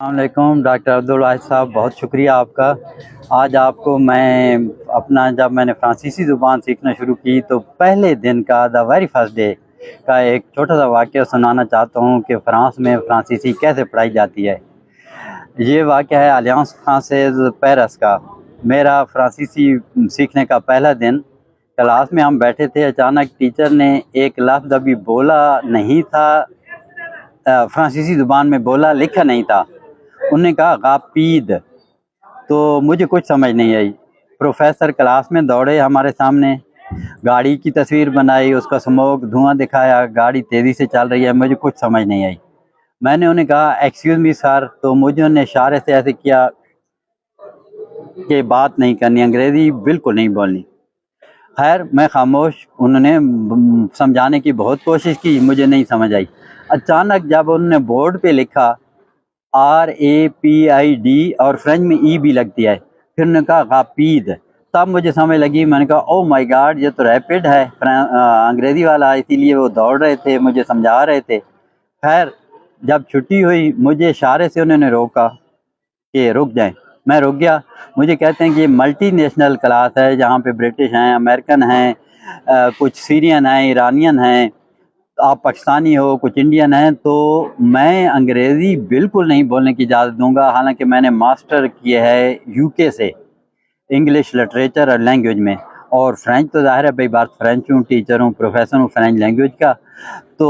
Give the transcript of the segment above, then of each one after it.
السلام علیکم ڈاکٹر عبدالواحد صاحب، بہت شکریہ آپ کا۔ آج آپ کو میں جب میں نے فرانسیسی زبان سیکھنا شروع کی تو پہلے دن کا ویری فرسٹ ڈے کا ایک چھوٹا سا واقعہ سنانا چاہتا ہوں کہ فرانس میں فرانسیسی کیسے پڑھائی جاتی ہے۔ یہ واقعہ ہے الیانس فرانسیز پیرس کا۔ میرا فرانسیسی سیکھنے کا پہلا دن، کلاس میں ہم بیٹھے تھے، اچانک ٹیچر نے ایک لفظ ابھی بولا نہیں تھا، فرانسیسی زبان میں بولا، لکھا نہیں تھا۔ انہوں نے کہا غاپید، تو مجھے کچھ سمجھ نہیں آئی۔ پروفیسر کلاس میں دوڑے ہمارے سامنے، گاڑی کی تصویر بنائی، اس کا اسموک دھواں دکھایا، گاڑی تیزی سے چل رہی ہے، مجھے کچھ سمجھ نہیں آئی۔ میں نے انہیں کہا ایکسکیوز می سر، تو مجھے انہوں نے اشارے سے ایسے کیا کہ بات نہیں کرنی، انگریزی بالکل نہیں بولنی۔ خیر میں خاموش، انہوں نے سمجھانے کی بہت کوشش کی، مجھے نہیں سمجھ آئی۔ اچانک جب انہوں نے بورڈ پہ لکھا RAPID اور فرینچ میں ای بھی لگتی ہے، پھر انہوں نے کہا غاپید، تب مجھے سمجھ لگی۔ میں نے کہا او مائی گاڈ، یہ تو ریپڈ ہے، انگریزی والا، اسی لیے وہ دوڑ رہے تھے، مجھے سمجھا رہے تھے۔ خیر جب چھٹی ہوئی مجھے اشارے سے انہوں نے روکا کہ رک جائیں، میں رک گیا۔ مجھے کہتے ہیں کہ یہ ملٹی نیشنل کلاس ہے، جہاں پہ برٹش ہیں، امریکن ہیں، کچھ سیرین ہیں، ایرانین ہیں، آپ پاکستانی ہو، کچھ انڈین ہیں، تو میں انگریزی بالکل نہیں بولنے کی اجازت دوں گا، حالانکہ میں نے ماسٹر کیا ہے UK سے انگلش لٹریچر اور لینگویج میں، اور فرینچ تو ظاہر ہے بھائی، بات فرینچ ہوں، ٹیچر ہوں، پروفیسر ہوں فرینچ لینگویج کا۔ تو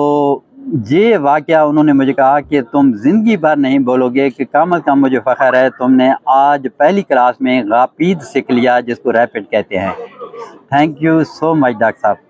یہ واقعہ انہوں نے مجھے کہا کہ تم زندگی بھر نہیں بولو گے، کہ کم از کم مجھے فخر ہے تم نے آج پہلی کلاس میں غاپید سیکھ لیا، جس کو ریپڈ کہتے ہیں۔ Thank you so much doctor صاحب۔